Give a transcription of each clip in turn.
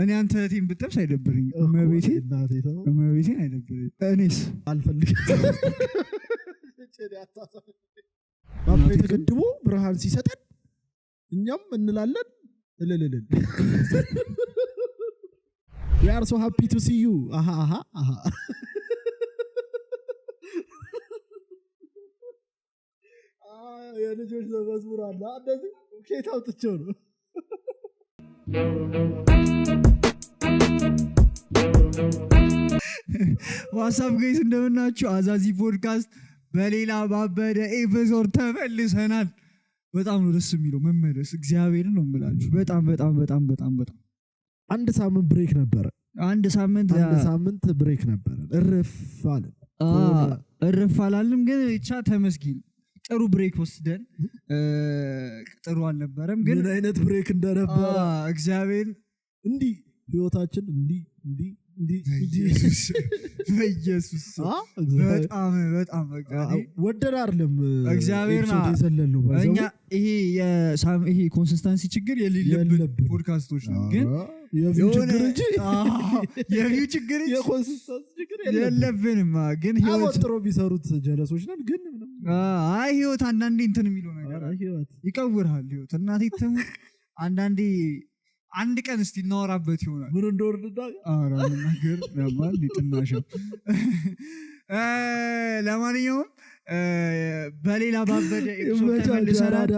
እኔ አንተ ቲም ብትጠብስ አይደብርኝ እመቤቴ አይደብርኝ እኔስ አልፈልግም ባባ ተገድቦ ብርሃን ሲሰጠን እኛም እንላለን እልልልል we are so happy to see you aha የልጆች ለመዝሙር አለ እንደዚህ ኬታው ጥቸው ነው ዋትስአፕ ጋይስ እንደምናችሁ አዛዚ ፖድካስት በሌላ ባበደ ኤፒሶድ ተመልሰናል በጣም ነው ደስ የሚለው መመለስ እግዚአብሔርን ነው የምላችሁ በጣም አንድ ሳምንት ብሬክ ነበር አንድ ሳምንት ብሬክ ነበር እርፍ አላልንም ግን ብቻ ተመስገን ጥሩ ብሬክ ወስደን ጥሩ አልነበረም ግን ምን አይነት ብሬክ እንደነበረ እግዚአብሔር እንዲ ህይወታችን እንዲ ኢየሱስ በጣም በቃ ወደር አይደለም እግዚአብሔርና እኛ ይሄ ኮንሲስተንሲ ችግር የሌለበት ፖድካስቶች ነው ግን የቪው ችግር የኮንሲስተንሲ ችግር የለብንም ግን ህይወት ጥሩ ቢሰሩት ጀለሶች ነን ግን ህይወት አንዳንዴ እንትን የሚለው ነገር ይቀውርሃል ህይወት እናቴ ተሙ አንዳንዴ አንድ ቀን እስቲ እናወራበት ይሆናል ምን እንደወርድዳ አራን ነገር ለማን ሊጥናሻው ለማንኛውም በሌላ ባበደ ኤፒሶድ ተመልሰናል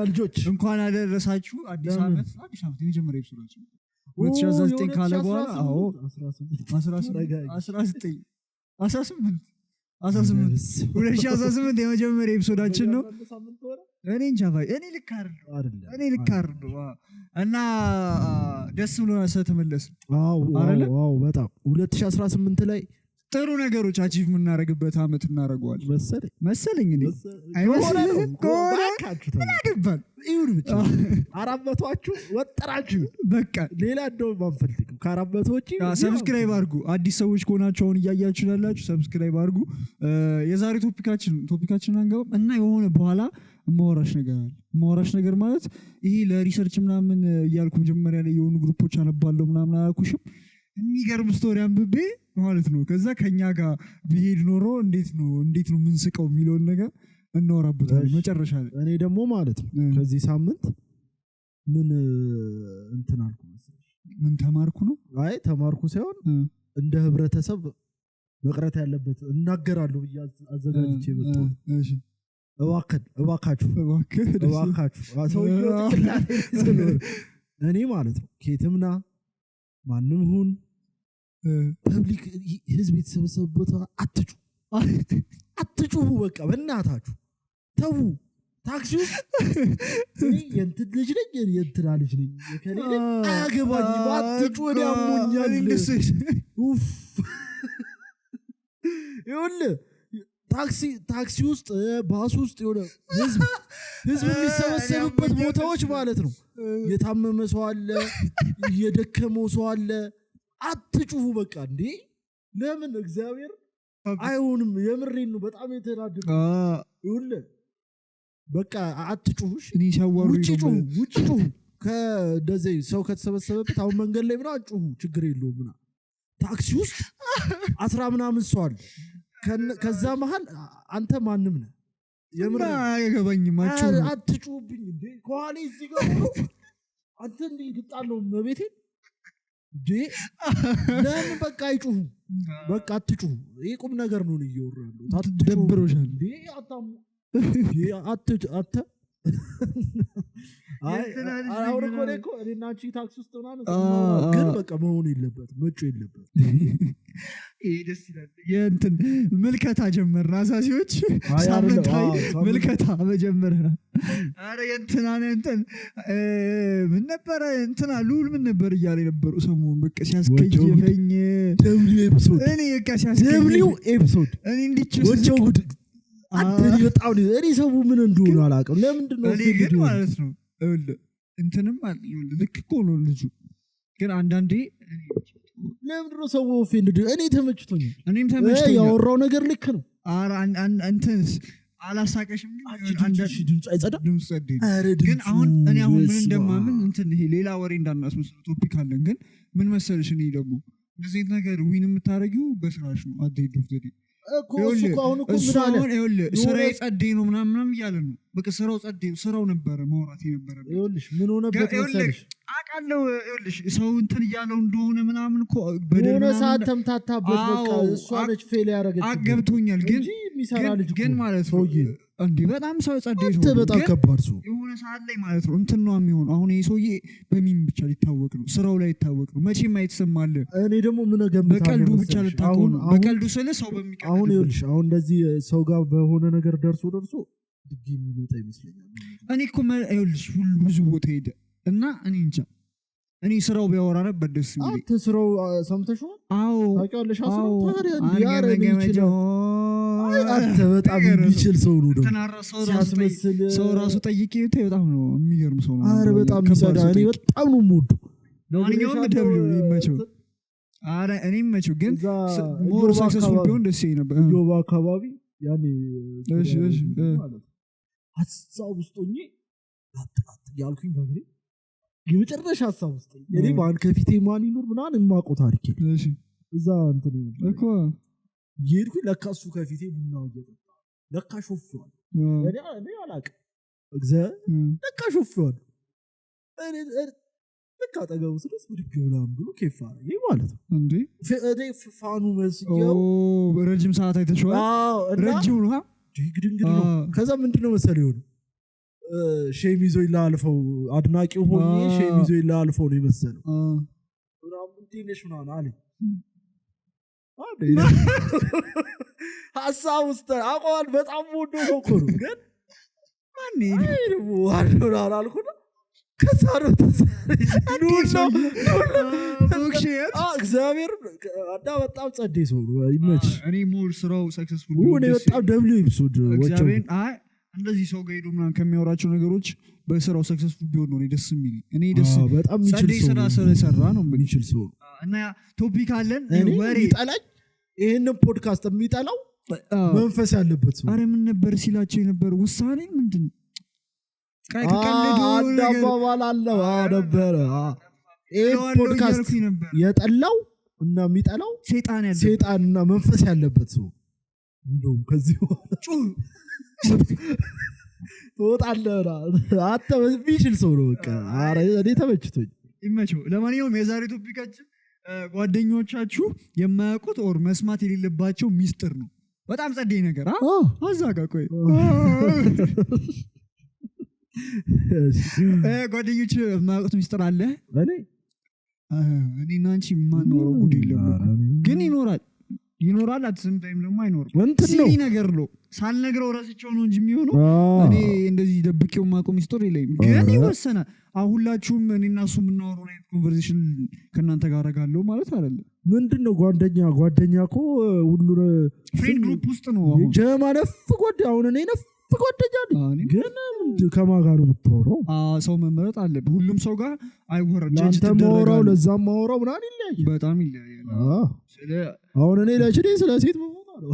እንኳን አደረሳችሁ አዲስ አመት የመጀመሪያ ኤፒሶዳችን 2019 ካለ በኋላ 2018 የመጀመሪያ ኤፒሶዳችን ነው እኔ እንጃ እኔ ልክ አይደለም እና ደስ ብሎናል ስለተመለስን አዎ በጣም 2018 ላይ ጥሩ ነገሮች አቺቭ የምናደርግበት አመት እናደርገዋለን መሰለኝ እኔ አይመስልም ይሁን ብቻ አራበቷችሁ ወጠራችሁ በቃ ሌላ እንደው ማንፈልግም ከአራበቶች ሰብስክራይብ አድርጉ አዲስ ሰዎች ከሆናችሁ አሁን እያያችሁ ያላችሁ ሰብስክራይብ አድርጉ የዛሬ ቶፒካችን አንገባም እና የሆነ በኋላ ማወራሽ ነገር ማለት ይሄ ለሪሰርች ምናምን እያልኩ መጀመሪያ ላይ የሆኑ ግሩፖች አነባለሁ ምናምን አላልኩሽም የሚገርም ስቶሪ አንብቤ ማለት ነው ከዛ ከኛ ጋር ቢሄድ ኖሮ እንዴት ነው ምንስቀው የሚለውን ነገር እናወራበታለን መጨረሻ ላይ እኔ ደግሞ ማለት ነው ከዚህ ሳምንት ምን እንትን አልኩ መሰለኝ ምን ተማርኩ ነው አይ ተማርኩ ሳይሆን እንደ ህብረተሰብ መቅረት ያለበት እናገራለሁ አዘጋጅቼ መጣሁ እሺ እባካችሁ ሰውዬው እኔ ማለት ነው ኬትምና ማንም ሁን ፐብሊክ ህዝብ የተሰበሰበበት አትጩሁ በቃ በእናታችሁ ተው ታክሲ ውስጥ እኔ የእንትን ልጅ ነኝ የእንትና ልጅ ነኝ ከኔ አያገባኝም አትጩሁ ያሞኛል ኡፍ ይኸውልህ ታክሲ ውስጥ ባስ ውስጥ የሆነ ህዝብ የሚሰበሰብበት ቦታዎች ማለት ነው የታመመ ሰው አለ የደከመው ሰው አለ አትጩሁ በቃ እንዴ ለምን እግዚአብሔር አይሆንም የምሬን ነው በጣም የተናደደ ይኸውልህ በቃ አትጩሁሽ እኔ ሻወሩ ውጭ ጩሁ ከደዘይ ሰው ከተሰበሰበበት አሁን መንገድ ላይ ምናምን ጩሁ ችግር የለውም ምናምን ታክሲ ውስጥ 10 ምናምን ሰው አለ ከዛ መሃል አንተ ማንም ነህ የምራ አይገባኝም አትጩህብኝ እንዴ ከኋላ እዚህ ጋር አንተ እንዴ ልጣለው መቤቴ እንዴ ለምን በቃ አይጩሁ በቃ አትጩሁ ይሄ ቁም ነገር ነው እየወራለሁ ታትደብሮሻል እንዴ አታሙ አተ አሁን እኮ እኔና አንቺ ታክሲ ውስጥ ምናምን ግን በቃ መሆን የለበትም መጮ የለበትም ይሄ ደስ ይላል የእንትን ምልከታ ጀመርን አሳሲዎች ሳምንታዊ ምልከታ መጀመርና አረ የእንትና እንትን ምን ነበር እንትና ሉል ምን ነበር እያለ የነበሩ ሰሞኑን በቃ ሲያስከየፈኝ ደብሊው ኤፒሶድ እኔ በቃ ሲያስከየፈኝ ደብሊው ኤፒሶድ እኔ እንዲችል ወጆ ጉድ አጥሪ በጣም እኔ ሰው ምን እንደሆነ አላውቅም ለምንድን ነው እኔ ግን ማለት ነው እንትንም ልክ እኮ ነው ልጁ ግን አንዳንዴ ለምንድን ነው ሰው ኦፌንድ እኔ ተመችቶኛል እኔም ተመችቶኛል ያወራው ነገር ልክ ነው እንትንስ አላሳቀሽም አንዳንድ ድምጽ አይጸዳ ድምጽ ጸዴ ግን አሁን እኔ አሁን ምን እንደማምን እንትን ይሄ ሌላ ወሬ እንዳናስመስል ቶፒክ አለን ግን ምን መሰለሽ እኔ ደግሞ እንደዚህ ነገር ዊን የምታረጊው በስራሽ ነው አትሄዱ ዘዴ ስራዬ ጸዴ ነው ምናምን እያለ ነው በቃ ስራው ጸዴ ስራው ነበረ ማውራት የነበረበት ይኸውልሽ ምን ሆነበት መሰለሽ አውቃለሁ ይኸውልሽ ሰው እንትን እያለው እንደሆነ ምናምን እኮ በደረና ሰዓት ተምታታበት በቃ እሷ ነች ፌል ያደረገች አገብቶኛል ግን ማለት ነው እንዴ በጣም ሰው ጸዴ ነው በጣም ከባድ ሰው የሆነ ሰዓት ላይ ማለት ነው እንትን ነው የሚሆነው አሁን ይሄ ሰውዬ በሚም ብቻ ሊታወቅ ነው ስራው ላይ ሊታወቅ ነው መቼም አይተሰማል እኔ ደግሞ ምን ገምታለሁ በቀልዱ ብቻ ልታውቀው ነው በቀልዱ ስለ ሰው በሚቀልድ አሁን ይኸውልሽ አሁን እንደዚህ ሰው ጋር በሆነ ነገር ደርሶ ድግ የሚመጣ ይመስለኛል እኔ እኮ ይኸውልሽ ብዙ ቦታ ሄደ እና እኔ እንጃ እኔ ስራው ቢያወራ ነበር ደስ የሚለኝ አንተ ስራው ሰምተሽው አዎ ታውቂዋለሽ አስራው ታዲያ ያረጋው አንተ በጣም የሚችል ሰው ነው ደግሞ ሰው ራሱ ጠይቄ በጣም ነው የሚገርም ሰው ነው አረ በጣም ይሰዳ እኔ በጣም ነው ሙድ ለማንኛውም ደብሊው ይመቸው አረ እኔ ይመቸው ግን ሞር ሰክሰስፉል ቢሆን ደስ ይለኝ ነበር ዮባ አካባቢ ያኔ እሺ ሀሳብ ውስጥ ሆኜ ያልኩኝ በግሬ የመጨረሻ ሀሳብ ውስጥ እኔ ማን ከፊቴ ማን ይኖር ምናምን የማውቀው ታሪክ እሺ እዛ እንትን እኮ ይሄድኩኝ ለካ እሱ ከፊቴ ቡናው እየጠጣ ለካ ሾፍቷል እኔ አላውቅም ለካ ሾፍቷል ለካ አጠገቡ ስደርስ ብድግ ምናምን ብሎ ኬፍ አደረገኝ ማለት ነው እንዴ እኔ ፋኑ መስየው ረጅም ሰዓት አይተሽዋል ረጅም ነው ድንግድ ነው ከዛ ምንድነው መሰለኝ ሆነ ሼም ይዞኝ ላልፈው አድናቂው ሆኜ ሼም ይዞኝ ላልፈው ነው የመሰለው ምናምን ትንሽ ምናምን አለኝ ሀሳብ ውስጥ አቋል በጣም ወዶ ነው እኮ ነው ግን ማን ነው ዋዶራ አልኩና ከዛሩ ነው እግዚአብሔር አዳ በጣም ጸዴ ሰው ነው ይመች እኔ ሞር ስራው ሰክሰስፉል ነው በጣም ደብሊው ኤፒሶድ እግዚአብሔር እንደዚህ ሰው ጋር ሄዶ ምናምን ከሚያወራቸው ነገሮች በስራው ሰክሰስፉል ቢሆን ነው ደስ የሚል እኔ ደስ በጣም የሚችል ሰው ስለሰራ ነው የሚችል ሰው እና ቶፒክ አለን ወሬ ይጣላል ይሄንን ፖድካስት የሚጣላው መንፈስ ያለበት ሰው አረ ምን ነበር ሲላቸው የነበር ውሳኔ ምንድን ቀቀለዱ አዳባባል አለው ነበር ይሄ ፖድካስት የጠላው እና የሚጣላው ሰይጣንና መንፈስ ያለበት ሰው እንደውም ከዚህ ተወጣለና አተ ቢችል ሰው ነው በቃ አረ እኔ ተመችቶኝ ይመቸው ለማንኛውም የዛሬ ቶፒካችን ጓደኞቻችሁ የማያውቁት ኦር መስማት የሌለባቸው ሚስጥር ነው በጣም ጸዴ ነገር አዛጋ ቆይ ጓደኞች የማያውቁት ሚስጥር አለ እኔና አንቺ የማንኖረው ጉድ የለም ግን ይኖራል አትስም ታይም ደግሞ አይኖርም ሲሊ ነገር ነው ሳልነግረው ራስቸው ነው እንጂ የሚሆነው እኔ እንደዚህ ደብቄው ማቆም ሚስጥር የለኝም ግን ይወሰናል አሁላችሁም እኔና እሱ የምናወራው አይነት ኮንቨርሴሽን ከእናንተ ጋር አደርጋለሁ ማለት አይደለም ምንድነው ጓደኛኮ ሁሉ ፍሬንድ ግሩፕ ውስጥ ነው አሁን ጀማነፍ ጓደኛ አሁን እኔ ነፍ ጓደኛ ግን ከማን ጋር ነው የምትወራው ሰው መመረጥ አለበት ሁሉም ሰው ጋር አይወራም አንተ ማወራው ለዛም ማወራው ምናምን ይለያል በጣም ይለያል አሁን እኔ ለችዴ ስለ ሴት መሆን አለው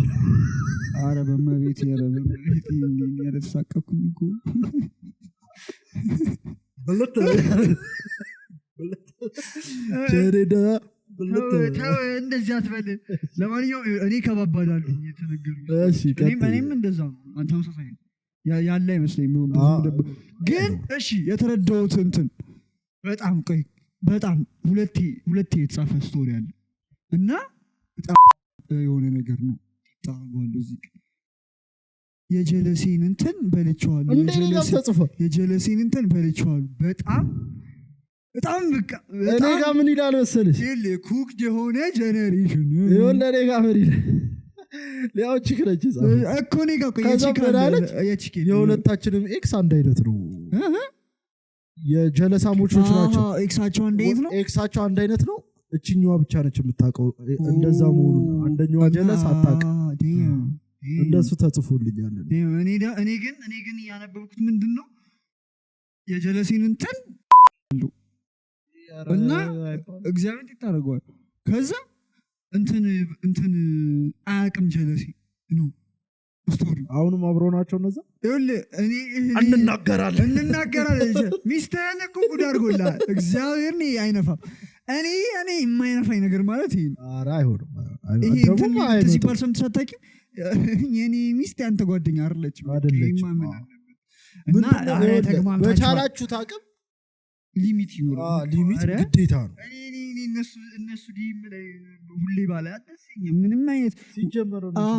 አረ በመቤት ያረሳቀኩኝ እኮ በለተ ጀሬዳ እንደዚህ አትበል ለማንኛውም እኔ ከባባዳሉ እኔም እንደዛ ነው አንተ ተመሳሳይ ያለ አይመስለኝም ግን እሺ የተረዳሁት እንትን በጣም ቆይ በጣም ሁለቴ የተጻፈ ስቶሪ አለ እና በጣም የሆነ ነገር ነው ታውቃለህ እዚህ የጀለሲን እንትን በልቼዋለሁ የጀለሲን እንትን በልቼዋለሁ በጣም በቃ እኔ ጋር ምን ይላል መሰለሽ ኩክ የሆነ ጀነሬሽን ይወለ እኔ ጋር ምን ይላል ሊያው ችክለች እኮ እኔ ጋር ቆይ የሁለታችንም ኤክስ አንድ አይነት ነው የጀለሳሞቾች ናቸው ኤክሳቸው አንድ አይነት ነው እቺኛዋ ብቻ ነች የምታውቀው እንደዛ መሆኑ አንደኛዋ ጀለስ አታውቅም እንደሱ ተጽፎልኛል እኔ ግን ያነበብኩት ምንድነው የጀለሲን እንትን እና እግዚአብሔር ይታረጋል ከዛ እንትን አያውቅም ጀለሲ ነው ስቶሪ አሁንም አብረው ናቸው እነዛ ይኸውልህ እኔ እንናገራለን ሚስትህን እኮ ጉድ አድርጎልሃል እግዚአብሔር አይነፋም እኔ የማይነፋኝ ነገር ማለት ይሄ ኧረ አይሆንም እንደዚህ ባል ሰምተሽ አታውቂም የኔ ሚስት ያንተ ጓደኛ አይደለችም እና በቻላችሁት አቅም ሊሚት ይኖራል ሊሚት ግዴታ ነው እነሱ ሁሌ ባለ አትሰኝም ምንም አይነት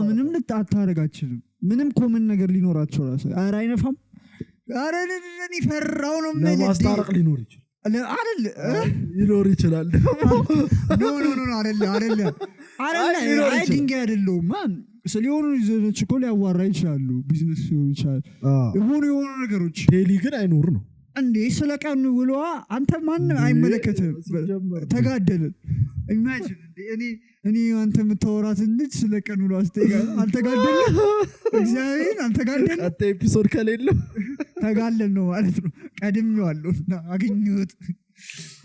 ምንም ልታረጋችልም ምንም ኮመን ነገር ሊኖራቸው ራሱ ኧረ አይነፋም ኧረ እኔ ፈራው ነው ለማስታረቅ ሊኖር ይችላል አይ ድንጋይ አይደለሁም ስለሆኑ ይዘቶች እኮ ሊያዋራ ይችላሉ ቢዝነስ ሊሆን ይችላል የሆኑ ነገሮች ዴሊ ግን አይኖር ነው እንዴ ስለቀኑ ውሏ አንተ ማንም አይመለከትም ተጋደልን ኢማጂን እኔ አንተ የምታወራት ልጅ ስለቀኑ ውሏ አስተጋል አልተጋደልን እግዚአብሔር አልተጋደልን አተ ኤፒሶድ ከሌለው ተጋደልን ነው ማለት ነው ቀድሜዋለሁና አገኘሁት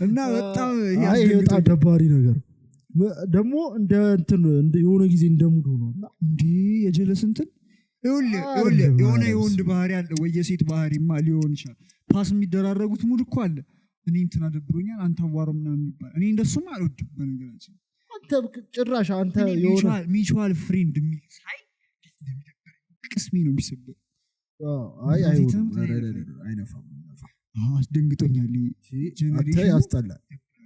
እና በጣም ያስደንግጣ ደባሪ ነገር ደግሞ እንደ የሆነ ጊዜ እንደሙድ ሆኗል እንዴ የጀለስ እንትን የሆነ የወንድ ባህሪ አለ ወይ የሴት ባህሪማ ሊሆን ይችላል ፓስ የሚደራረጉት ሙድ እኮ አለ እኔ እንትን አደብሮኛል አንተ አዋራው ምናምን የሚባል እኔ እንደሱም አልወድም በነገራችን አንተ ጭራሽ አንተ የሆነ ሚቹዋል ፍሬንድ የሚል ሳይ ቅስሜ ነው የሚሰበው አይነፋም አስደንግጦኛል አንተ ያስጠላል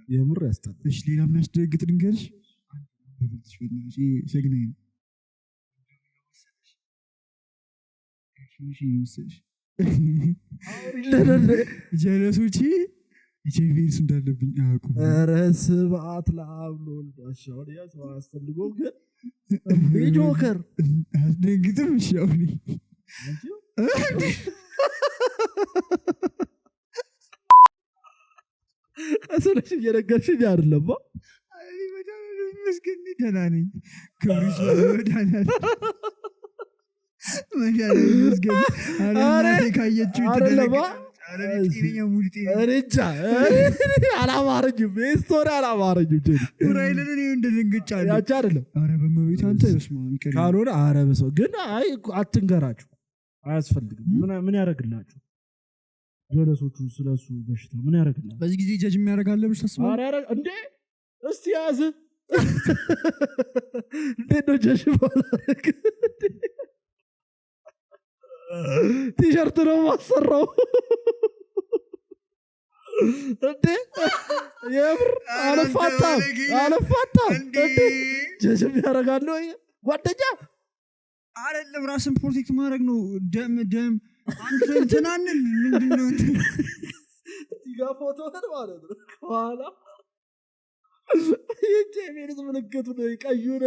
የምር ያስጠላል እሺ ሌላ የሚያስደነግጥ ድንገርሽ ሰግናኝ ነው ጀለሶች ቪርስ እንዳለብኝ አያውቁም ኧረ ስብዓት ለአብ ለወልድ አሻው ያስዋ አስፈልጎ ግን ጆከር አስደንግጥም ሻውኒ አሰለሽ እየነገርሽኝ አይደለም መስገን ደህና ነኝ ክብሪስ ወዳናል መሻለ መስገን አረናቴ ካየችው አይደለም ጤነኛ ሙሉ እሬቻ አላማረኝም ስቶሪ አላማረኝም ራይልን እኔ እንደደንግጫለሁ ያቻ አይደለም ኧረ በመቤት አንተ ይስማን ካልሆነ ኧረ በሰው ግን አይ አትንገራችሁ አያስፈልግም ምን ያደርግላችሁ ጀለሶቹ ስለሱ በሽታ ምን ያደርግላችሁ በዚህ ጊዜ ጀጅ የሚያደርጋለ ብቻ ተስማ ኧረ እንዴ እስቲ ያዝ እንዴ ነው ጀጅ ባላረግ ቲሸርት ነው ማሰራው እንዴ የምር አለፋታ እንዴ ጀጅም ያደርጋል ወይ ጓደኛ አይደለም ራስን ፕሮቴክት ማድረግ ነው ደም አንተ እንትናንን ምንድነው እዚጋ ፎቶ ማለት ነው ኋላ የጄሚስ ምልክቱ ነው ቀዩን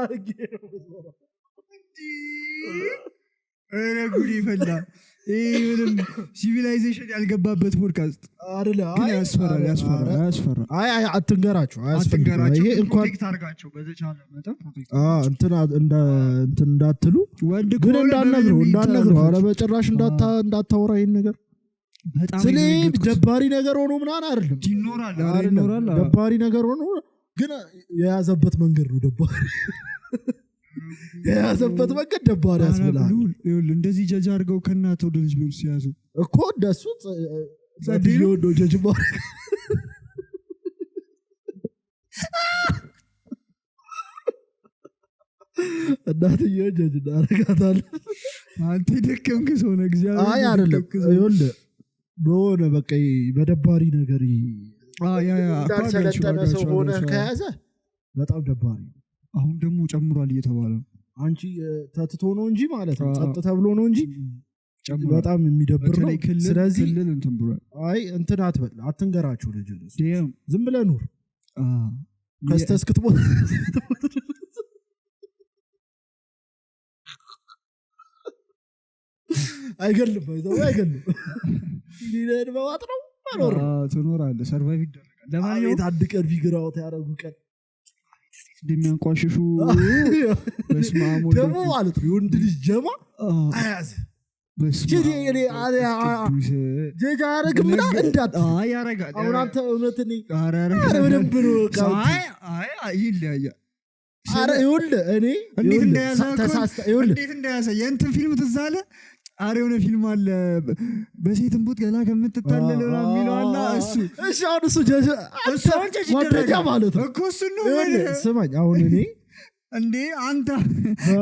አርጌ ነው እረ ጉድ ይፈላ ምንም ሲቪላይዜሽን ያልገባበት ፖድካስት አይደለ ግን ያስፈራል አይ አትንገራችሁ አያስፈልግም ይሄ እንኳን ፕሮቴክት አድርጋቸው በተቻለ መጠን ፕሮቴክት እንትን እንዳትሉ ግን እንዳትነግሩ ኧረ በጭራሽ እንዳታወራ ይሄን ነገር ስለ ደባሪ ነገር ሆኖ ምናምን አይደለም ይኖራል ደባሪ ነገር ሆኖ ግን የያዘበት መንገድ ነው ደባሪ የያዘበት መንገድ ደባሪ ያስብላል እንደዚህ ጀጅ አድርገው ከእናት ወደ ልጅ ቢሆን ሲያዙ እኮ እንደሱ ጸድዮ ነው ጀጅ ማድረግ እናትየው ጀጅ እናደርጋታለን አንተ ደከምክ ሰው ነህ እግዚአብሔር አይ አይደለም ይኸውልህ በሆነ በቃ በደባሪ ነገር እንዳልሰለጠነ ሰው ሆነ ከያዘ በጣም ደባሪ አሁን ደግሞ ጨምሯል እየተባለ አንቺ ተትቶ ነው እንጂ ማለት ነው ጸጥ ተብሎ ነው እንጂ በጣም የሚደብር ነው ስለዚህ አይ እንትን አትበል አትንገራችሁ ልጅ ዝም ብለህ ኑር ከስተስክትቦት አይገልም ሊነድ በዋጥ ነው ማኖር ትኖራለህ ሰርቫይቭ ይደረጋል ለማንኛውም ታድቀን ፊግራውት ያደረጉ ቀን እንደሚያንቋሽሹ በስማሙ ደግሞ ማለት ነው ወንድ ልጅ ጀማ አያዝ ጀጃ ያረግምና እንዳት ያረጋል አሁን አንተ እውነት እኔ በደንብ ነው ይለያያል አረ ይኸውልህ እኔ እንዴት እንደያዘ የእንትን ፊልም ትዝ አለ። አረ የሆነ ፊልም አለ በሴትን ቡት ገላ ከምትታለል የሚለው አለ። እሱ አሁን እሱ ጓደኛ ማለት ነው እኮ እሱ ነው። ስማኝ አሁን እኔ እንዴ አንተ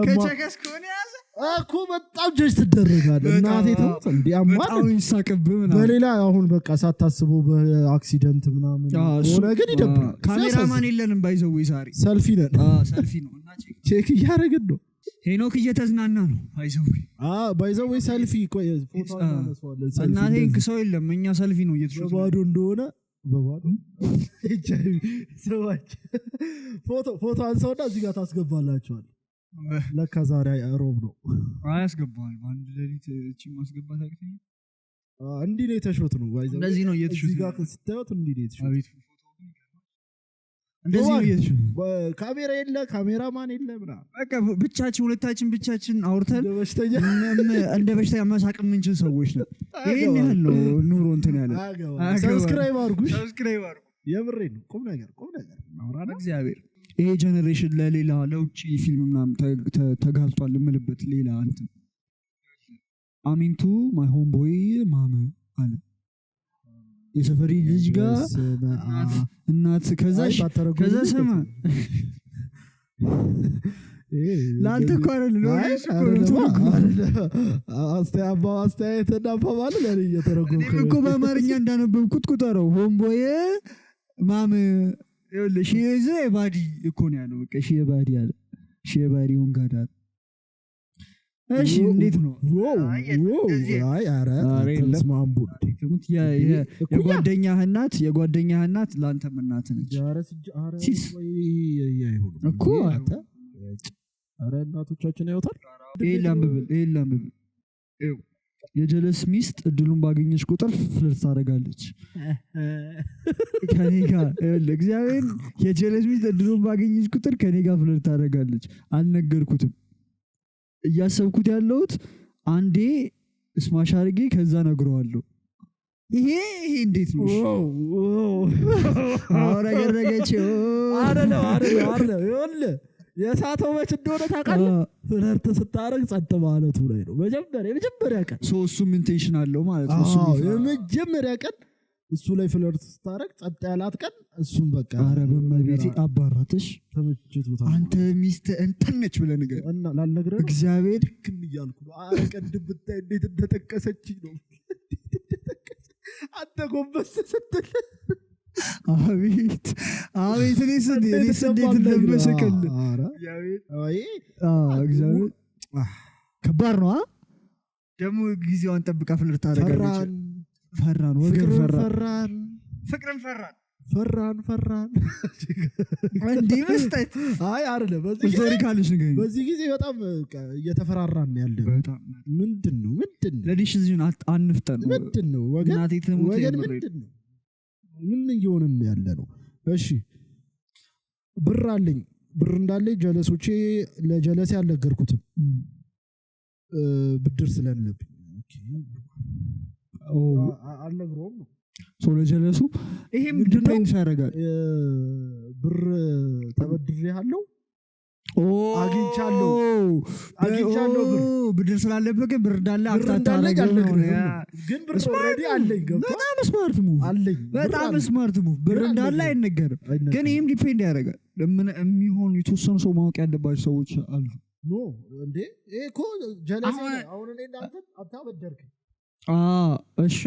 ከቸከስ ከሆነ ያዘ እኮ በጣም ጀጅ ትደረጋለህ። እናቴ ተውት እንዴ በጣም ይሳቅብህ ምናምን። በሌላ አሁን በቃ ሳታስበው በአክሲደንት ምናምን ሆነ ግን ይደብራል። ካሜራማን የለንም ባይዘው ዛሬ ሰልፊ ነን። ሰልፊ ነው እና ቼክ እያደረግን ነው። ሄኖክ እየተዝናና ነው ባይዘው ሰልፊ ፎቶ አነሳዋለን። እናቴ ሰው የለም እኛ ሰልፊ ነው እየተሾተ ባዶ እንደሆነ በባዶ ፎቶ አንሳውና እዚህ ጋር ታስገባላችኋል። ለካ ዛሬ ሮብ ነው። ያስገባዋል በአንድ ሌሊት እቺ ማስገባት አቅተኛ እንዲህ ነው የተሾት ነው ባይዘው እንደዚህ ነው እየተሾት እዚህ ጋር ስታዩት እንዲህ ነው የተሾት። እንደዚህ ነው የተሾት። ካሜራ የለ ካሜራማን የለ ምናምን በቃ ሁለታችን ብቻችን አውርተን እንደ በሽተኛ መሳቅ የምንችል ሰዎች ነን። ይሄን ያህል ነው ኑሮ እንትን ያለ። ሰብስክራይብ አድርጉ። የምሬን ነው። ቁም ነገር አውራና እግዚአብሔር ይሄ ጀነሬሽን ለሌላ ለውጭ ፊልም ምናምን ተጋልጧል የምልበት ሌላ እንትን አሚንቱ ማይ ሆም ቦይ ማመ አለ የሰፈሪ ልጅ ጋር እናት ከዛ ሰማ ላልተኳረል ነው አስተያየት እንዳባባል ለኔ እየተረጎምኩ እኮ በአማርኛ እንዳነበብኩት ቁጠረው ሆም ቦይ ማመ ይኸውልህ ሺዘ ባዲ እኮ ነው ያለው። በቃ ሺባዲ አለ ሺባዲ ወንጋዳ። እሺ እንዴት ነው? አይ አረ ተስማምቡ። የጓደኛህ እናት ላንተም እናት ነች እኮ አንተ። አረ እናቶቻችን ያዩታል። ይላም ብል የጀለስ ሚስት እድሉን ባገኘች ቁጥር ፍልርት ታደርጋለች ከኔ ጋር። እግዚአብሔር የጀለስ ሚስት እድሉን ባገኘች ቁጥር ከኔ ጋር ፍልርት ታደርጋለች። አልነገርኩትም። እያሰብኩት ያለሁት አንዴ ስማሽ አድርጌ ከዛ ነግረዋለሁ። ይሄ እንዴት ነው? አረገረገች አይደለም የሳተው መች እንደሆነ ታውቃለህ? ፍለርት ስታረግ ጸጥ ማለቱ ላይ ነው። የመጀመሪያ ቀን እሱም ኢንቴንሽን አለው ማለት ነው። የመጀመሪያ ቀን እሱ ላይ ፍለርት ስታረግ ጸጥ ያላት ቀን እሱም በቃ ኧረ በመቤቴ አባራትሽ ተመችቶታ አንተ ሚስት እንትን ነች ብለህ ንገር እና ላልነግረህ እግዚአብሔር ድክም እያልኩ ነው። ኧረ ቀንድም ብታይ እንዴት እንደጠቀሰችኝ ነው። አንተ ጎንበስ ስትል አቤት እኔስ እንዴት እንደምስቅል እግዚአብሔር ከባድ ነው። ደግሞ ጊዜዋን ጠብቃ ፍልርት ታደርጋለች። ፈራን ወገን ፍቅርን ፈራን እንዲህ መስጠት አይ አይደለም። በዚህ ጊዜ በጣም እየተፈራራን ያለ ምንድን ነው ለዲሽ እዚሁን አንፍጠን ምንድን ነው ወገን ምንድን ነው ምን እየሆንን ያለ ነው? እሺ ብር አለኝ ብር እንዳለኝ ጀለሶቼ ለጀለሴ አልነገርኩትም ብድር ስለሌለብኝ አልነግረውም ነው ሰው ለጀለሱ። ይሄም ዲፔንድ ያደርጋል። ብር ተበድሬሃለሁ አግኝቻለሁ ብድር ስላለበት ግን ብር እንዳለ አክታታለህ ግን ብር ኦልሬዲ አለኝ። በጣም ስማርት ሙቭ አለኝ። በጣም ስማርት ሙቭ። ብር እንዳለ አይነገርም። ግን ይሄም ዲፔንድ ያደርጋል። የሚሆኑ የተወሰኑ ሰው ማወቅ ያለባቸው ሰዎች አሉ። ኖ እንዴ ይሄ እኮ ጀለሴ አሁን እኔ እናንተ አታበደርክ እሺ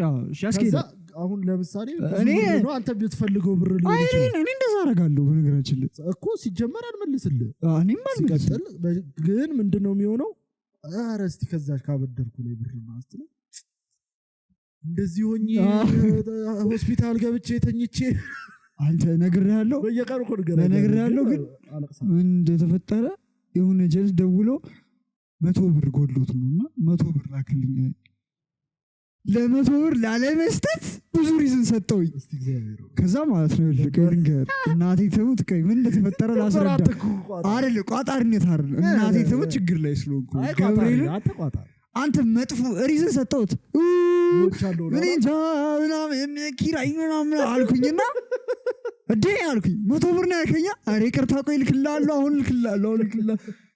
ያስኬዳ። አሁን ለምሳሌ አንተ ብትፈልገው ብር ሊሆን ይችላል። እኔ እንደዛ አደርጋለሁ በነገራችን ላይ እኮ ሲጀመር አልመልስልህ። እኔም አልመልስም። ግን ምንድነው የሚሆነው? ኧረ እስቲ ከዛች ካበደርኩ ላይ ብር ማስለ እንደዚህ ሆኜ ሆስፒታል ገብቼ ተኝቼ አንተ ነግሬሃለሁ። በየቀኑ እኮ ነግሬሃለሁ። ግን ምን እንደተፈጠረ የሆነ ጀልስ ደውሎ 100 ብር ጎድሎት ነውና 100 ብር ላክልኝ። ለ100 ብር ላለመስጠት ብዙ ሪዝን ሰጠውኝ። ከዛ ማለት ነው ልንገር እናቴ ትሙት ምን እንደተፈጠረ ላስረዳ። አይደል ቋጣሪነት አይደል እናቴ ትሙት ችግር ላይ ስለሆንኩ ገብርኤል አንተ መጥፎ ሪዝን ሰጠውት ምን እንጃ ምናምን ኪራይ ምናምን አልኩኝና እንዴ አልኩኝ 100 ብር ነው ያልከኛ አሬ ይቅርታ ቆይ ልክልሃለሁ አሁን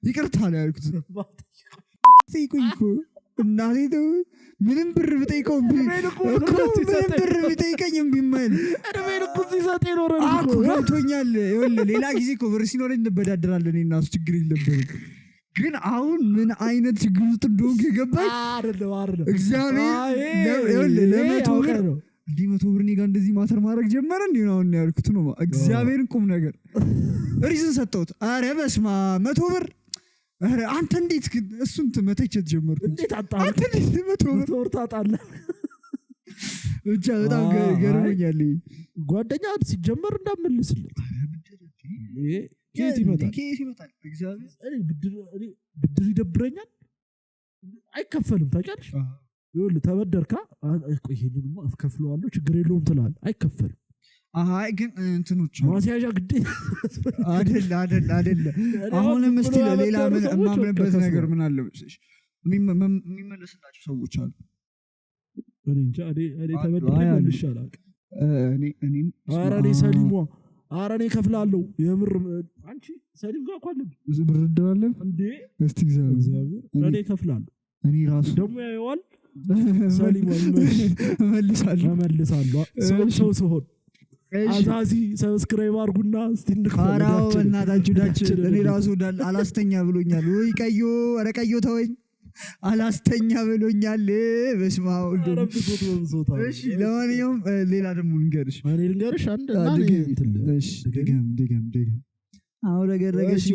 ይቅርታ ነው ያልኩት ጠይቁኝ እኮ እናቴ ተው ምንም ብር ብጠይቀው ምንም ብር ብጠይቀኝ እምቢ የማይል እድሜን እኮ ሲሰጥ ይኖረን እኮ ገብቶኛል ይኸውልህ ሌላ ጊዜ እኮ ብር ሲኖረኝ እንበዳደራለን እኔ እና እሱ ችግር የለብንም ግን አሁን ምን አይነት ችግር ውስጥ እንደሆንክ የገባኝ አይደለም እግዚአብሔር ለመቶ ብር እንዲህ 100 ብር እኔ ጋር እንደዚህ ማተር ማድረግ ጀመረ እንዲህ ነው አሁን ያልኩት ነው እግዚአብሔርን ቁም ነገር ሪዝን ሰጠሁት ኧረ በስመ አብ 100 ብር ኧረ አንተ እንዴት ግን እሱን መተቸት ጀመርኩ እንዴት አጣህ አንተ እንዴት 100 ብር ታጣለህ ብቻ በጣም ገርሞኛል ጓደኛ ሲጀመር እንዳመልስለት ከየት ይመጣል እግዚአብሔር ብድር ይደብረኛል አይከፈልም ታውቂያለሽ ይኸውልህ ተበደርካ ይሄንንማ እከፍለዋለሁ ችግር የለውም ትላለህ አይከፈልም አይ ግን እንትኖች ማስያዣ ግዴታ አይደለ አሁንም እስቲ ሌላ ምን ማምነበት ነገር ምን አለ መሰለሽ የሚመለስላቸው ሰዎች አሉ እኔ እንጃ እኔ ተበድሬ ይሻላል እኔም አራኔ ሰሊሟ አራኔ ከፍላለሁ የምር አንቺ ሰሊም ጋር እኮ አለብኝ ብር እንደዋለም እንዴ እስቲ እግዚአብሔር እኔ ከፍላለሁ እኔ ራሱ ደሞ ያየዋል ሰሊም መልሳለሁ ሰው ሲሆን አዛዚ ሰብስክራይብ አድርጉና እስቲ እንድከፋራው እናታችሁ ዳችን እኔ ራሱ አላስተኛ ብሎኛል ወይ ቀዮ ተወኝ አላስተኛ ብሎኛል በስማው እሺ ለማንኛውም ሌላ ደግሞ ልንገርሽ አንድ እሺ ደገም አው ረገረገሽ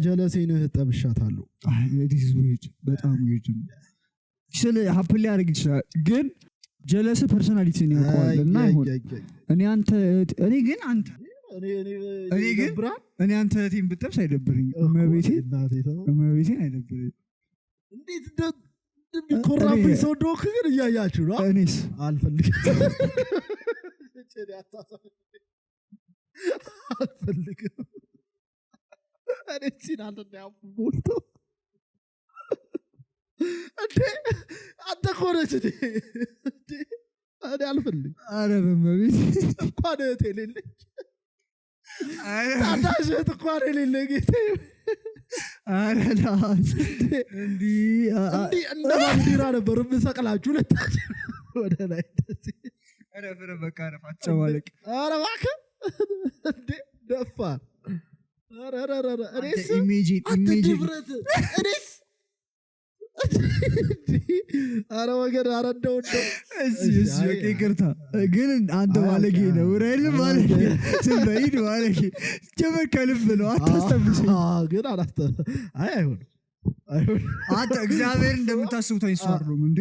ጀለሴን ጠብሻታለሁ ዲስ ዊድ በጣም ዊድ ስለ ሀፕሊ ያርግ ይችላል ግን ጀለስ ፐርሰናሊቲ ነው ያውቃልና ይሁን እኔ ግን አንተ ቲም ብትጠብስ አይደብርኝ እመቤቴን አይደብርኝ እንዴት እንደሚኮራብኝ ሰው ዶክ ግን እያያችሁ ነው እኔስ አልፈልግም እኔ ሲናልና ያሞልቶ እንዴ አንተ ኮረች እንዴ እኔ አልፈልግም ኧረ በመቤት እንኳን እህቴ የሌለኝ ታናሽ እህት እንኳን የሌለኝ ጌታዬ ኧረ እንዲህ እንደ ባንዲራ ነበር የምሰቅላችሁ ሁለታችሁ ወደ ላይ ኧረ በቃ አትጨማለቅ ኧረ እባክህ እንዴ ደፋር ኧረ እኔስ ድፍረት እኔስ ኧረ ወገን ኧረ እንደው ይቅርታ ግን አንተ ባለጌ ነው ራይል ባለጌ ስንበይድ ባለጌ ጀመር ከልብ ነው አታስተምሰኝ ግን አይሆንም አንተ እግዚአብሔር እንደምታስቡት አይሰሩም እንዴ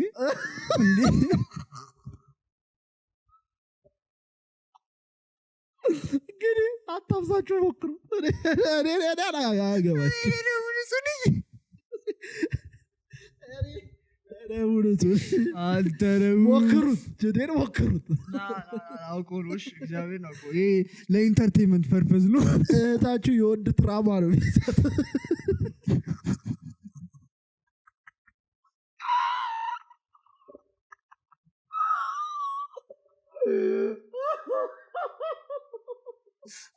እንግዲህ አታብዛችሁ ሞክሩ እኔ አያገባችሁ ሞክሩት አውቆሎሽ እግዚአብሔር ነው ይሄ ለኢንተርቴይንመንት ፐርፐዝ ነው እህታችሁ የወንድ ትራማ ነው የሚሰጥ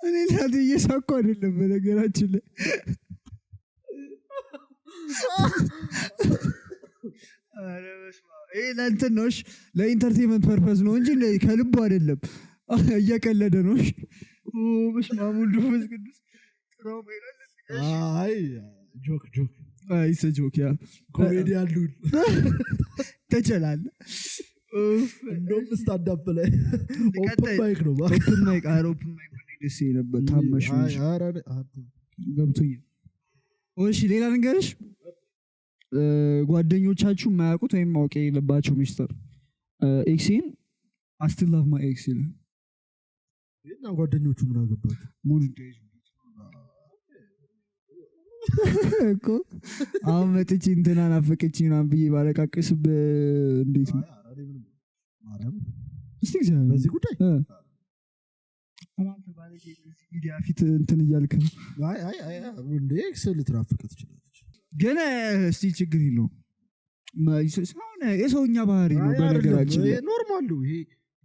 እኔ እናቴ እየሳኩ አይደለም በነገራችን ላይ ይሄ ለእንትን ነው ለኢንተርቴይንመንት ፐርፐዝ ነው እንጂ ከልቡ አይደለም እየቀለደ ነው በስመ አብ ወወልድ ወመንፈስ ቅዱስ አይ ጆክ ጆክ ያ ኮሜዲ አሉን ተጨላለ እንደውም ስታንዳፕ ላይ ኦፕን ማይክ ነው ኦፕን ማይክ ደስ ነበር ታመሽ ገብቶኛል እሺ ሌላ ነገርሽ ጓደኞቻችሁ የማያውቁት ወይም ማወቅ የሌለባቸው ሚስጥር ኤክሴን አስቲል ላቭ ማይ ኤክስ ይላል እና ጓደኞቹ ምን አገባቸው ሙሉ እኮ አሁን መጥቼ እንትና ናፈቀችኝ ምናምን ብዬ ባለቃቀስብ እንዴት ነው እስቲ እግዚአብሔር በዚህ ጉዳይ አንተ ባለጌ ሚዲያ ፊት እንትን እያልክ ነው አይ እንደ ኤክስ ልትራፍቅ ትችላለች ግን እስቲ ችግር የለውም የሰውኛ ባህሪ ነው በነገራችን ኖርማል ነው ይሄ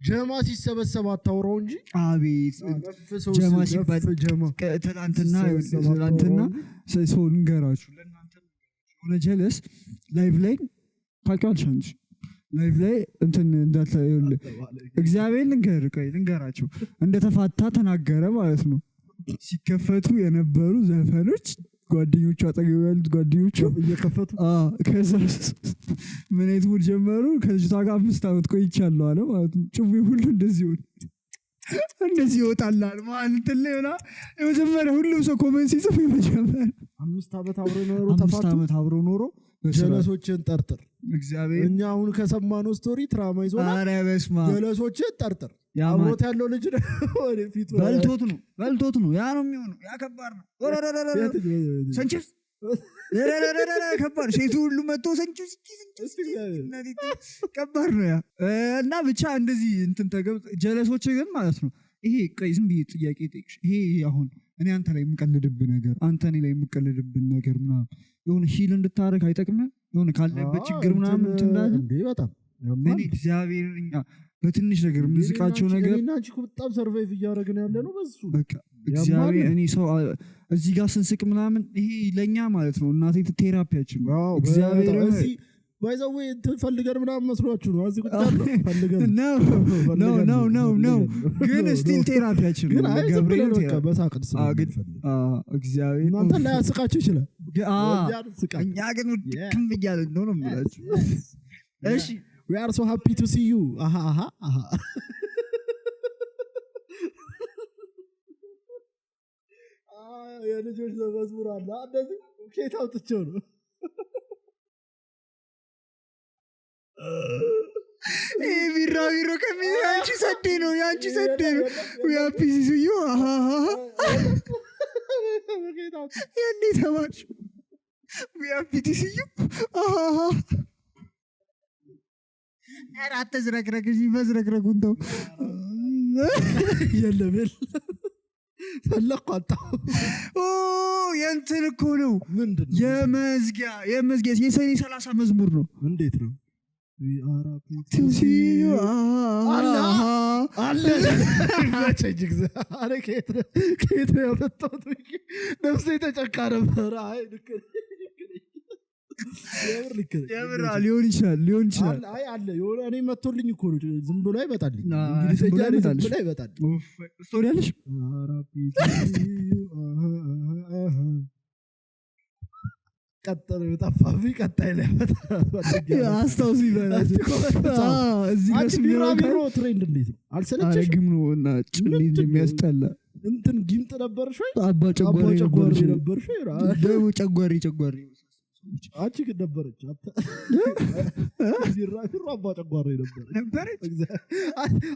ጀማ ሲሰበሰብ አታውራው እንጂ አቤት ጀማ ሲባል ትናንትና ሰው ልንገራችሁ ለእናንተ ሆነ ጀለስ ላይቭ ላይ ታውቂዋለሽ ላይቭ ላይ እንትን እግዚአብሔር ልንገራችሁ እንደተፋታ ተናገረ ማለት ነው ሲከፈቱ የነበሩ ዘፈኖች ጓደኞቹ አጠገብ ያሉት ጓደኞቹ እየከፈቱ ከዛ ምን አይነት ሙድ ጀመሩ ከልጅቷ ጋር 5 ዓመት ቆይቻለሁ አለ ማለት ነው ጭዌ ሁሉ እንደዚህ ይወጣላል ማለት ለና የመጀመሪያ ሁሉም ሰው ኮሜንት ሲጽፍ የመጀመሪያ 5 ዓመት አብሮ ኖሮ ተፋቱ 5 ዓመት አብሮ ኖሮ ጀለሶችን ጠርጥር እግዚአብሔር እኛ አሁን ከሰማነው ስቶሪ ትራማ ይዞና አረ በስማ ጀለሶችን ጠርጥር አብሮት ያለው ልጅ ወደ ፊቱ በልቶት ነው ያ ነው የሚሆነው ያ ከባድ ነው ሰንችስ ከባድ ሴቱ ሁሉ መጥቶ ሰንችስ ከባድ ነው ያ እና ብቻ እንደዚህ እንትን ተገብቶ ጀለሶች ግን ማለት ነው ይሄ ዝም ብዬ ጥያቄ ጠይቅሽ ይሄ አሁን እኔ አንተ ላይ የምቀልድብህ ነገር አንተ እኔ ላይ የምቀልድብህ ነገር ምናምን የሆነ ሂል እንድታረግ አይጠቅምም የሆነ ካለበት ችግር ምናምን እንትላለ እንዴ በጣም እኔ እግዚአብሔርኛ በትንሽ ነገር ሙዚቃቸው ነገር እና አንቺ በጣም ሰርቫይቭ እያደረግን ያለ ነው በሱ በቃ እግዚአብሔር እኔ ሰው እዚህ ጋር ስንስቅ ምናምን ይሄ ለኛ ማለት ነው እናቴ ቴራፒያችን ነው እግዚአብሔር እዚህ ባይዘው ፈልገን ምናምን መስሏችሁ ነው እዚህ ቁጭ ያለው ፈልገን ነው ግን ስቲል ቴራፒያችን ነው ገብርኤል ቴራፒ በሳቅስ እግዚአብሔር እናንተ ላይ ያስቃችሁ ይችላል እኛ ግን ድክም እያልን ነው የምላችሁ እሺ we are so happy to see you የልጆች ለመዝሙር አለ እንደዚህ ኬታው ትቸው ነው ቢራቢሮ ከሚያንቺ ሰዴ ነው ያንቺ ሰዴ ነው ያፒሲዩ የኔ ተማች ያፒሲዩ አራት ዝረክረክ እዚህ መዝረክረኩን ተው የለም ፈለቋጣ የእንትን እኮ ነው የመዝጊያ የሰኔ 30 መዝሙር ነው እንዴት ነው ከየት ነው ያመጣሁት ነፍሴ ተጨካ ነበር የምር ሊሆን ይችላል አይ አለ የሆነ እኔ መጥቶልኝ እኮ ነው ዝም ብሎ አይመጣልኝ እንግሊዝኛ ዝም ብሎ አይመጣልኝ ስቶሪ አለሽ ቀጠለ ተፋፊ ቀጣይ ላይ አስታውስ ይላል እዚህ ጋር ቢራቢሮ ትሬንድ እንዴት ነው አልሰለችሽ አረግም ነው እና ጭልኝ እንደሚያስጠላ እንትን ጊምጥ ነበርሽ ወይ አባ ጨጓሪ ነበርሽ ደግሞ ጨጓሪ አንቺ ግን ነበረች ቢራቢሮ አባ ጨጓሪ ነበረች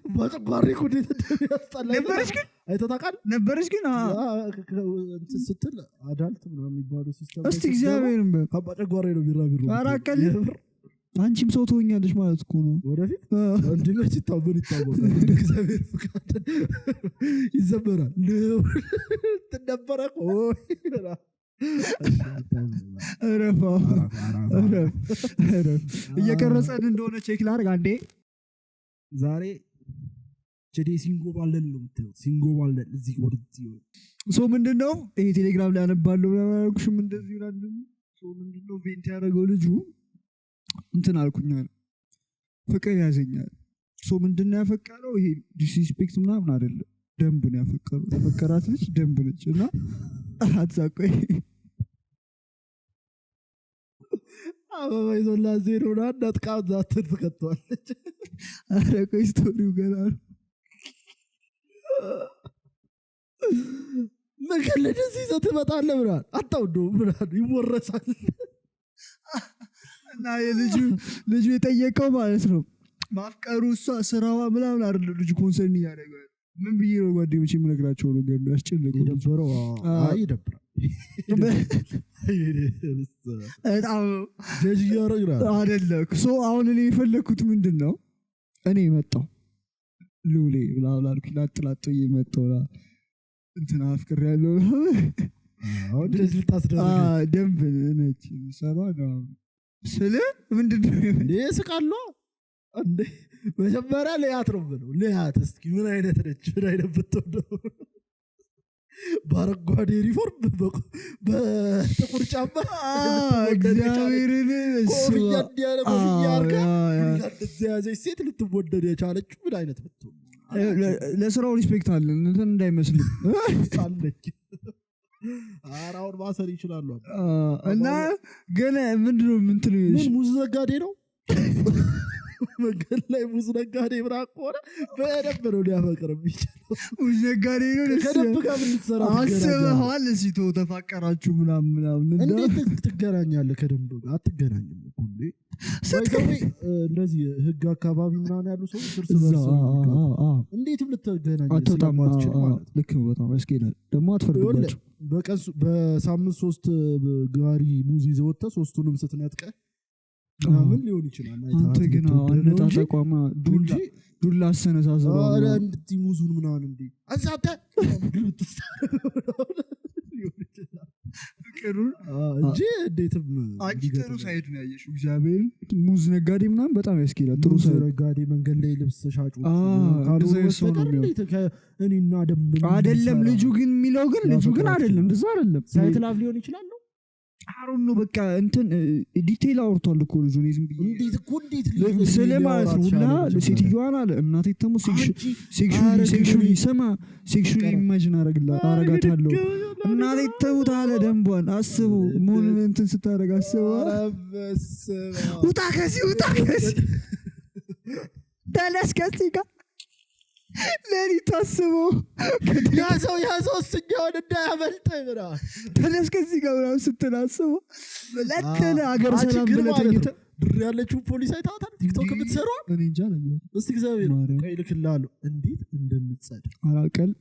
አባ ጨጓሪ እኮ እንዴት እንደሚያስጠላ ነበረች ግን አይተታቃል ነበረች ግን እንትን ስትል አዳልት ምናምን የሚባለው ሲስተም እስቲ እግዚአብሔርን አባ ጨጓሪ ነው ቢራቢሮ አራቀል አንቺም ሰው ትሆኛለሽ ማለት እኮ ነው ወደፊት እንድመች ይታወቃል እግዚአብሔር ፍቃድ ይዘበራል ተደበረ ረፋ እየቀረጸን እንደሆነ ቼክ ላድርግ አንዴ ዛሬ ጀዴ ሲንጎባለን ነው የምትለው ሲንጎባለን እዚህ ወርድ ሶ ምንድነው ይሄ ቴሌግራም ላይ አነባለሁ ያልኩሽም እንደዚህ ይላል ሶ ምንድነው ቬንት ያደረገው ልጁ እንትን አልኩኛል ፍቅር ያዘኛል ሶ ምንድነው ያፈቀረው ይሄ ዲስሪስፔክት ምናምን አይደለም ደንብ ነው ያፈቀረው ተፈቀራት ልጅ ደንብ ነች እና አትሳቆይ አበባ ይዞላ ዜሮና እንዳትቃው ዛትር ተከቷለች አረ ቆይ ስቶሪው ገና መከለደ ሲዘት ትመጣለህ ብራል አጣውዶ ብራል ይወረሳል እና ልጁ የጠየቀው ማለት ነው ማፍቀሩ እሷ ስራዋ ምናምን አይደለም ልጁ ኮንሰርን ያደርጋል ምን ብዬ ነው ጓደኞቼ የምነግራቸው ነገር ነው ያስጨነቀው ደብረው ይደብራል በጣም ጀጅ ያረጋል አይደለም ሶ አሁን እኔ የፈለኩት ምንድነው እኔ መጣው ሉሌ ብላብላልኩ ላጥላጥ እየመጣው እንትና አፍቅር ያለው አሁን ጀጅ ታስደረገ ደንብ ነች ሰባ ነው ስለ ምንድነው ለስቃሎ እንዴ መጀመሪያ ልያት ነው ብለው ልያት እስኪ ምን አይነት ነች ምን አይነት ብትወደው በአረንጓዴ ዩኒፎርም በጥቁር ጫማ እግዚአብሔርን ኮፍያ እንዲያለ ኮፍያ አርጋ እንደዚህ ሴት ልትወደድ የቻለች ምን አይነት ብትሆን ለስራው ሪስፔክት አለን እንትን እንዳይመስል አለች አራውን ማሰር ይችላሉ እና ግን ምንድነው ምን ሙዝ ነጋዴ ነው መንገድ ላይ ሙዝ ነጋዴ ምናምን ከሆነ በደንብ ነው ሊያፈቅር የሚችለው ሙዝ ነጋዴ ነው ከደንብ ጋር ብንሰራ አስበኸዋል ሲቶ ተፋቀራችሁ ምናምን እንዴት ትገናኛለህ ከደንብ ጋር አትገናኝም እኮ እንዴ እንደዚህ ህግ አካባቢ ምናምን ያሉ ሰዎች እርስ በርስ እንዴትም ልትገናኝ ስለማትችል ማለት ልክ በጣም ያስኬዳል ደግሞ አትፈርድባቸው በሳምንት 3 ጋሪ ሙዝ ይዘህ ወጥተህ 3ቱንም ስትነጥቀህ ምን ሊሆን ይችላል አንተ ግን አንተ ተቋማ ዱላ አሰነሳዘሩ እንዴ ሙዙን ምናምን እንዴ አንሳተ ፍቅሩን እንጂ እንዴትም አጭተሩ ሳይድ ነው ያየሽው እግዚአብሔር ሙዝ ነጋዴ ምናምን በጣም ያስኬዳል ጥሩ ሳይድ ነጋዴ መንገድ ላይ ልብስ ተሻጩ እኔና አይደለም ልጁ ግን የሚለው ግን ልጁ ግን አይደለም እንደዛ አይደለም ሳይት ላቭ ሊሆን ይችላል ነው አሩን ነው በቃ እንትን ዲቴል አውርቷል እኮ ልጁ ነው ዝም ብዬ እንዴት ስለማለት ነው ሁላ ለሴትዮዋን አለ እናቴ ተሙ ሴክሹዋሊ ሰማ ሴክሹዋሊ ኢማጂን አረጋታለሁ እናቴ ተውታ አለ ደንቧን አስቡ ምን እንትን ስታረጋ አስቡ ውጣ ከዚህ ተለስከሲጋ ለኔ ታስቦ ያዘው ስኛውን እንዳያመልጠኝ ብራ ተለስከዚህ ጋር ነው ስትናስበው ለተለ ሀገር ሰላም ብለህ ድር ያለችው ፖሊስ አይታታል ቲክቶክ የምትሰራው እኔ እንጃ ነው እስቲ እግዚአብሔር ቀይልክላሉ እንዴት እንደምትጸድ አራቀል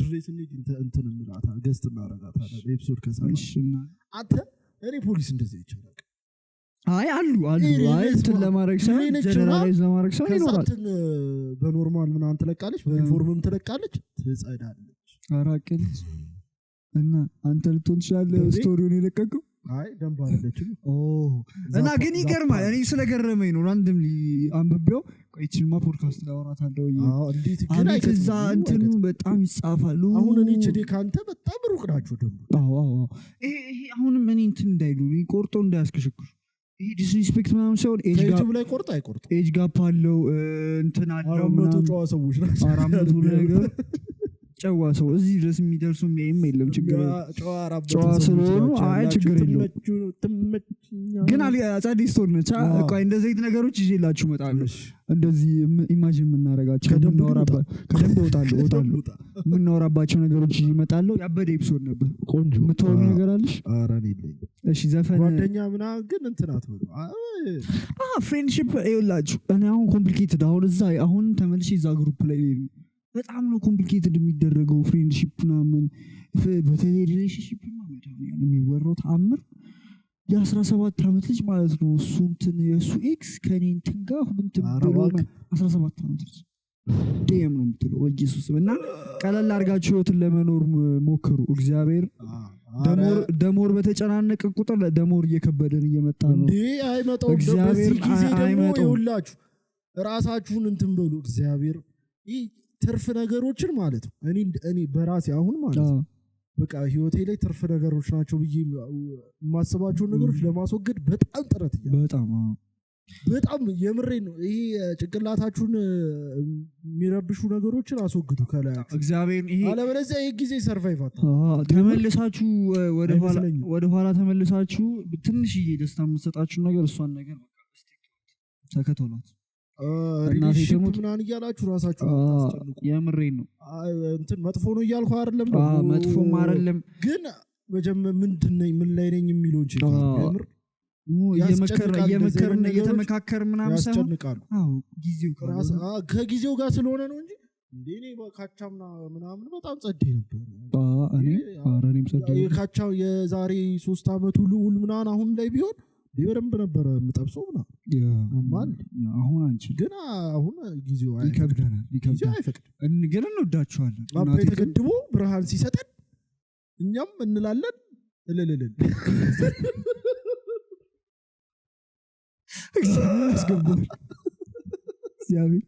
ድሬስ እንትን እንላታ ገስት እናረጋታለን ኤፒሶድ ከሰራሽና አንተ እኔ ፖሊስ እንደዚህ ይችላል አሉ እንትን ለማድረግ ሳይሆን ጀነራላይዝ ለማድረግ ሳይሆን ይኖራል በኖርማል ምናምን ትለቃለች በዩኒፎርምም ትለቃለች ትጸዳለች አራቀል እና አንተ ልትሆን ትችላለህ ስቶሪውን የለቀቀው ደንብ አይደለችም እና ግን ይገርማል እኔ ስለገረመኝ ነው ራንደምሊ አንብቤው ቆይችልማ ፖድካስት ላይ አወራታለሁ እንዴት ግን አይተዛ እንትኑ በጣም ይጻፋሉ አሁን እኔ ችዴ ካንተ በጣም ሩቅ ናቸው ደግሞ ይሄ አሁንም እኔ እንትን እንዳይሉ ቆርጦ እንዳያስከሽክሹ ይሄ ዲስሪስፔክት ምናምን ሳይሆን ዩቲዩብ ላይ ቆርጣ አይቆርጥ ኤጅ ጋፕ አለው እንትን አለው ምናምን ጨዋ ሰዎች ናቸው 400 ነገር ጨዋ ሰው እዚህ ድረስ የሚደርሱ ምንም የለም ችግር ጨዋ ስለሆኑ ችግር የለውም ግን አጻዲ ስቶር ነች ቆይ እንደዚህ አይነት ነገሮች ይዤላችሁ እመጣለሁ እንደዚህ ኢማጂን የምናረጋቸው ከደንብ እወጣለሁ የምናወራባቸው ነገሮች ይመጣሉ ያበደ ኤፒሶድ ነበር ቆንጆ የምታወሩ ነገር አለሽ አራኔ ይለኝ እሺ ዘፈን ጓደኛ ምናምን ግን እንትናት ነው ፍሬንድሺፕ ይኸውላችሁ እኔ አሁን ኮምፕሊኬትድ አሁን ተመልሼ እዛ ግሩፕ ላይ በጣም ነው ኮምፕሊኬትድ የሚደረገው ፍሬንድሺፕ ምናምን በተለይ ሪሌሽንሺፕ ምናምን የሚወራው ተአምር የ17 ዓመት ልጅ ማለት ነው እሱ እንትን የሱ ኤክስ ከኔ እንትን ጋር እንትን ብሎ 17 ዓመት ልጅ ደም ነው የምትለው ኢየሱስ እና ቀለል አድርጋችሁ ህይወትን ለመኖር ሞክሩ እግዚአብሔር ደሞር በተጨናነቀ ቁጥር ደሞር እየከበደን እየመጣ ነው እንዴ አይመጣው እግዚአብሔር ጊዜ ደግሞ ይውላችሁ ራሳችሁን እንትን በሉ እግዚአብሔር ትርፍ ነገሮችን ማለት ነው እኔ በራሴ አሁን ማለት ነው በቃ ህይወቴ ላይ ትርፍ ነገሮች ናቸው ብዬ የማስባቸው ነገሮች ለማስወገድ በጣም ጥረት በጣም የምሬን ነው ይሄ ጭንቅላታችሁን የሚረብሹ ነገሮችን አስወግዱ ከላይ እግዚአብሔር ይሄ አለበለዚያ ይሄ ጊዜ ሰርቫይቭ ተመልሳችሁ ወደ ኋላ ተመልሳችሁ ትንሽዬ ደስታ የምትሰጣችሁ ነገር እሷን ነገር ተከተሏት ሪሌሽንሺፕ ምናምን እያላችሁ ራሳችሁ አታስጨንቁ የምሬን ነው እንትን መጥፎ ነው እያልኩ አይደለም መጥፎም አይደለም ግን መጀመሪያ ምንድነኝ ምን ላይ ነኝ የሚለው እንጂ የምር እየመከርን እየተመካከር ምናምን ያስጨንቃሉ ጊዜው ከጊዜው ጋር ስለሆነ ነው እንጂ እንደኔ ካቻምና ምናምን በጣም ጸዴ ነበር እኔም ጸዴ ካቻው የዛሬ 3 አመት ሁሉ ምናምን አሁን ላይ ቢሆን በደንብ ነበር የምጠብሰው ማለት አሁን አንቺ ግን አሁን ጊዜው ይከብደናል ግን እንወዳቸዋለን አባይ ተገድቦ ብርሃን ሲሰጠን እኛም እንላለን እልልልን ያስገባል እግዚአብሔር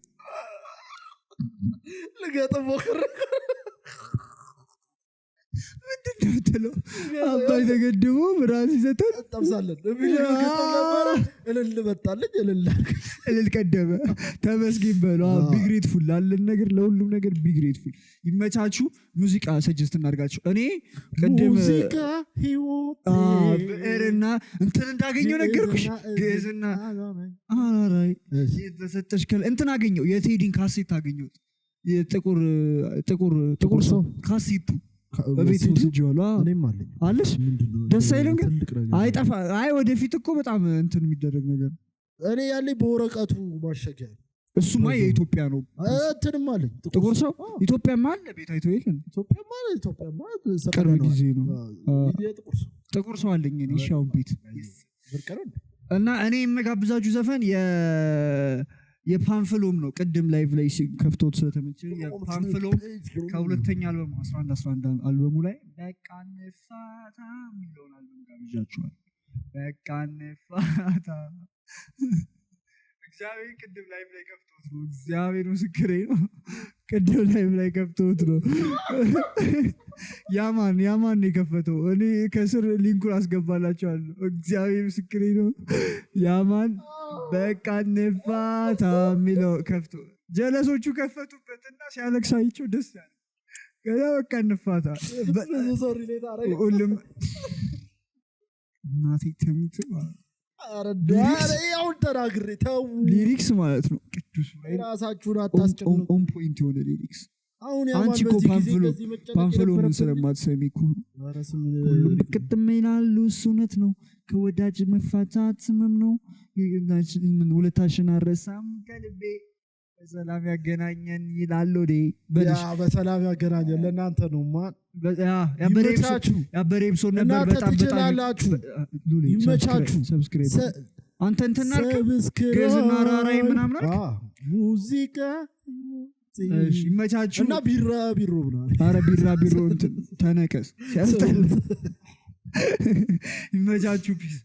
ልገጥም ሞክር ምንድን ነው የምትለው? አባይ ተገድቦ ብርሃን ሲሰጠን ጠብሳለን እልል መጣልኝ እልል ቀደመ። ተመስገን በሉ። ቢግሬትፉል ላለን ነገር ለሁሉም ነገር ቢግሬትፉል። ይመቻችሁ። ሙዚቃ ሰጀስት እናድርጋችሁ። እኔ ቅድም ሙዚቃ ህይወት ብዕርና እንትን እንዳገኘው ነገርኩሽ። ግዕዝና አራራይ የተሰጠሽ እንትን አገኘው። የቴዲን ካሴት አገኘሁት። ጥቁር ሰው ካሴቱ በቤት ወስጄዋለሁ። አለሽ ደስ አይልም ግን አይጠፋ። አይ ወደፊት እኮ በጣም እንትን የሚደረግ ነገር እኔ ያለኝ በወረቀቱ ማሸጊያ እሱማ የኢትዮጵያ ነው። እንትንም አለኝ ጥቁር ሰው ኢትዮጵያማ አለ። ቤት አይቶ የለን ኢትዮጵያማ ቅርብ ጊዜ ነው ጥቁር ሰው አለኝ እኔ ሻውን ቤት እና እኔ የምጋብዛችሁ ዘፈን የፓንፍሎም ነው። ቅድም ላይቭ ላይ ከፍቶት ስለተመቸኝ የፓንፍሎም ከሁለተኛ አልበሙ 11 አልበሙ ላይ በቃ ንፋታ የሚለውን አልበም ጋብዣችኋል። በቃ ንፋታ እግዚአብሔር ቅድም ላይቭ ላይ ከፍቶት ነው። እግዚአብሔር ምስክሬ ነው። ቅድም ላይቭ ላይ ከፍቶት ነው። ያማን የከፈተው እኔ ከስር ሊንኩን አስገባላችኋለሁ። እግዚአብሔር ምስክሬ ነው። ያማን በቃ ንፋታ የሚለው ከፍቶ ጀለሶቹ ከፈቱበትና ሲያለቅሳይቸው ደስ ያለ ከዛ በቃ ንፋታ ሁሉም እናቴ ተሙት አሁን ተናግሬ ተው ሊሪክስ ማለት ነው። ቅዱስ ራሳችሁን አታስጨንቁ። ኦን ፖይንት የሆነ ሊሪክስ አሁን አንቺ እኮ ፓንፍሎምን ስለማትሰሚ እኮ ሁሉም ቅጥም ይላሉ። እሱ እውነት ነው። ከወዳጅ መፋታት ህመም ነው። ሁለታችን አረሳም ከልቤ በሰላም ያገናኘን ይላሉ። በሰላም ያገናኘን ለእናንተ ነው። ያበሬብሶ ነበር። በጣም ይመቻችሁ። አንተ እንትና ገዝና ራራይ ምናምን ሙዚቃ ይመቻችሁ እና ቢራቢሮ ብለዋል። ኧረ ቢራቢሮ ተነቀስ ሲያስጠላ። ይመቻችሁ ፒስ